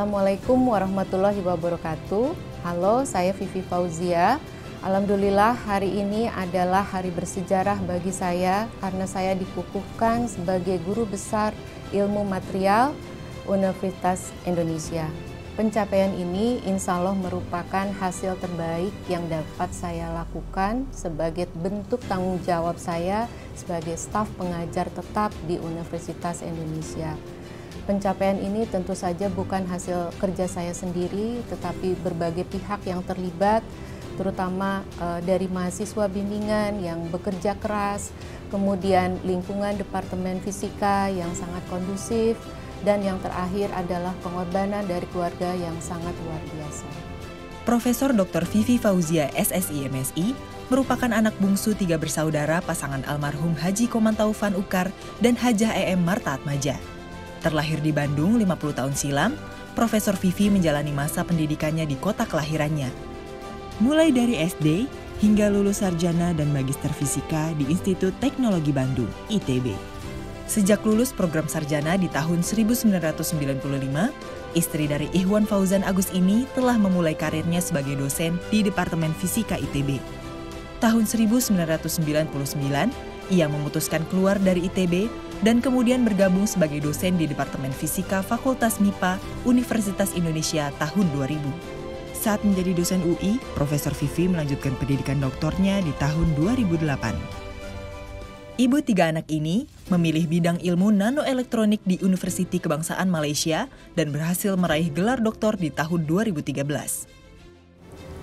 Assalamualaikum warahmatullahi wabarakatuh. Halo, saya Vivi Fauzia. Alhamdulillah hari ini adalah hari bersejarah bagi saya karena saya dikukuhkan sebagai guru besar ilmu material Universitas Indonesia. Pencapaian ini insya Allah merupakan hasil terbaik yang dapat saya lakukan sebagai bentuk tanggung jawab saya sebagai staf pengajar tetap di Universitas Indonesia. Pencapaian ini tentu saja bukan hasil kerja saya sendiri, tetapi berbagai pihak yang terlibat, terutama dari mahasiswa bimbingan yang bekerja keras, kemudian lingkungan Departemen Fisika yang sangat kondusif, dan yang terakhir adalah pengorbanan dari keluarga yang sangat luar biasa. Profesor Dr. Vivi Fauzia SSI MSI merupakan anak bungsu 3 bersaudara pasangan almarhum Haji Koman Taufan Ukar dan Hajah EM Marta Atmaja. Terlahir di Bandung 50 tahun silam, Profesor Vivi menjalani masa pendidikannya di kota kelahirannya. Mulai dari SD hingga lulus sarjana dan magister fisika di Institut Teknologi Bandung, ITB. Sejak lulus program sarjana di tahun 1995, istri dari Ikhwan Fauzan Agus ini telah memulai karirnya sebagai dosen di Departemen Fisika ITB. Tahun 1999, ia memutuskan keluar dari ITB dan kemudian bergabung sebagai dosen di Departemen Fisika Fakultas MIPA Universitas Indonesia tahun 2000. Saat menjadi dosen UI, Profesor Vivi melanjutkan pendidikan doktornya di tahun 2008. Ibu 3 anak ini memilih bidang ilmu nanoelektronik di Universiti Kebangsaan Malaysia dan berhasil meraih gelar doktor di tahun 2013.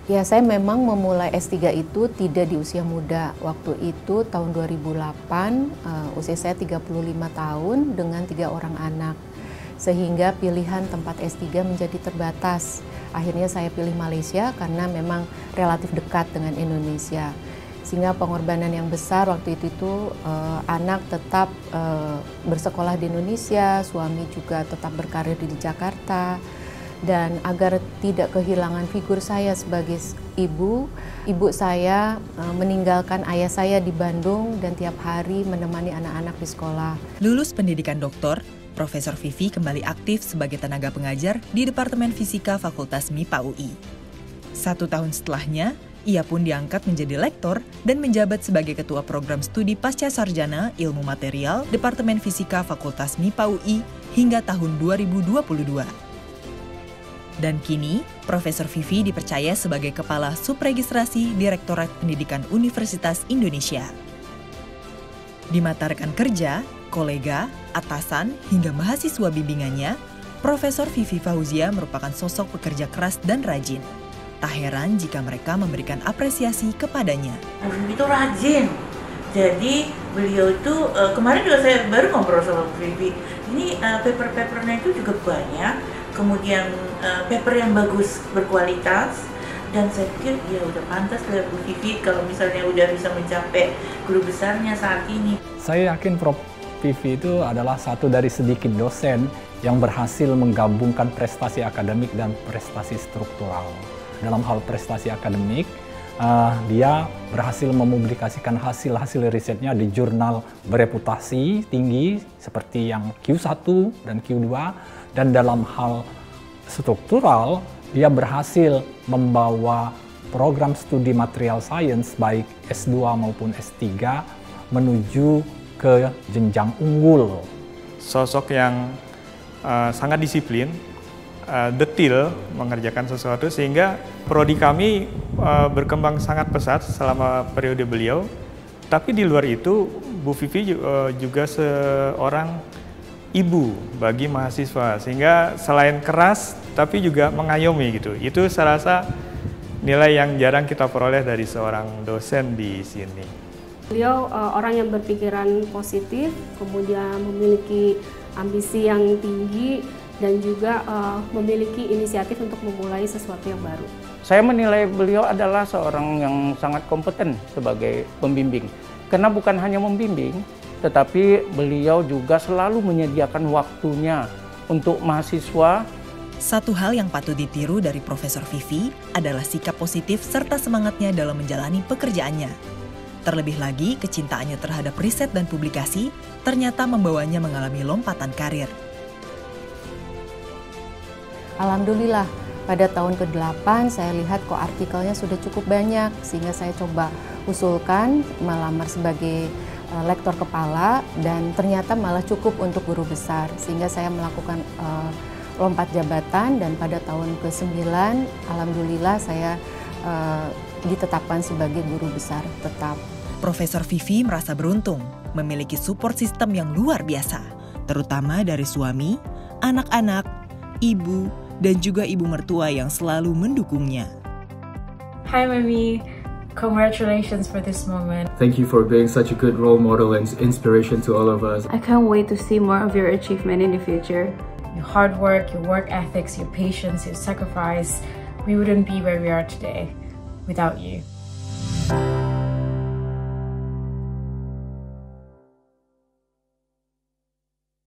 Ya, saya memang memulai S3 itu tidak di usia muda. Waktu itu tahun 2008, usia saya 35 tahun dengan 3 orang anak. Sehingga pilihan tempat S3 menjadi terbatas. Akhirnya saya pilih Malaysia karena memang relatif dekat dengan Indonesia. Sehingga pengorbanan yang besar waktu itu anak tetap bersekolah di Indonesia, suami juga tetap berkarir di Jakarta. Dan agar tidak kehilangan figur saya sebagai ibu saya meninggalkan ayah saya di Bandung dan tiap hari menemani anak-anak di sekolah. Lulus pendidikan doktor, Profesor Vivi kembali aktif sebagai tenaga pengajar di Departemen Fisika Fakultas MIPA UI. 1 tahun setelahnya, ia pun diangkat menjadi lektor dan menjabat sebagai Ketua Program Studi Pasca Sarjana Ilmu Material Departemen Fisika Fakultas MIPA UI hingga tahun 2022. Dan kini, Profesor Vivi dipercaya sebagai Kepala Subregistrasi Direktorat Pendidikan Universitas Indonesia. Di mata rekan kerja, kolega, atasan, hingga mahasiswa bimbingannya, Profesor Vivi Fauzia merupakan sosok pekerja keras dan rajin. Tak heran jika mereka memberikan apresiasi kepadanya. Itu rajin. Jadi beliau itu, kemarin juga saya baru ngobrol sama Bu Vivi, ini paper-papernya itu juga banyak. Kemudian paper yang bagus, berkualitas, dan saya pikir ya udah pantas lah Bu Vivi kalau misalnya udah bisa mencapai guru besarnya saat ini. Saya yakin Prof. Vivi itu adalah satu dari sedikit dosen yang berhasil menggabungkan prestasi akademik dan prestasi struktural. Dalam hal prestasi akademik, dia berhasil mempublikasikan hasil-hasil risetnya di jurnal bereputasi tinggi seperti yang Q1 dan Q2, dan dalam hal struktural dia berhasil membawa program studi material science baik S2 maupun S3 menuju ke jenjang unggul. Sosok yang sangat disiplin, detail mengerjakan sesuatu sehingga prodi kami berkembang sangat pesat selama periode beliau. Tapi di luar itu, Bu Vivi juga seorang ibu bagi mahasiswa, sehingga selain keras tapi juga mengayomi gitu. Itu saya rasa nilai yang jarang kita peroleh dari seorang dosen di sini. Beliau orang yang berpikiran positif, kemudian memiliki ambisi yang tinggi dan juga memiliki inisiatif untuk memulai sesuatu yang baru. Saya menilai beliau adalah seorang yang sangat kompeten sebagai pembimbing. Karena bukan hanya membimbing, tetapi beliau juga selalu menyediakan waktunya untuk mahasiswa. Satu hal yang patut ditiru dari Profesor Vivi adalah sikap positif serta semangatnya dalam menjalani pekerjaannya. Terlebih lagi, kecintaannya terhadap riset dan publikasi ternyata membawanya mengalami lompatan karir. Alhamdulillah pada tahun ke-8 saya lihat kok artikelnya sudah cukup banyak, sehingga saya coba usulkan melamar sebagai lektor kepala dan ternyata malah cukup untuk guru besar, sehingga saya melakukan lompat jabatan dan pada tahun ke-9 alhamdulillah saya ditetapkan sebagai guru besar tetap. Profesor Vivi merasa beruntung memiliki support system yang luar biasa, terutama dari suami, anak-anak, ibu, dan juga ibu mertua yang selalu mendukungnya. Hi Mami, congratulations for this moment. Thank you for being such a good role model and inspiration to all of us. I can't wait to see more of your achievement in the future. Your hard work, your work ethics, your patience, your sacrifice, we wouldn't be where we are today without you.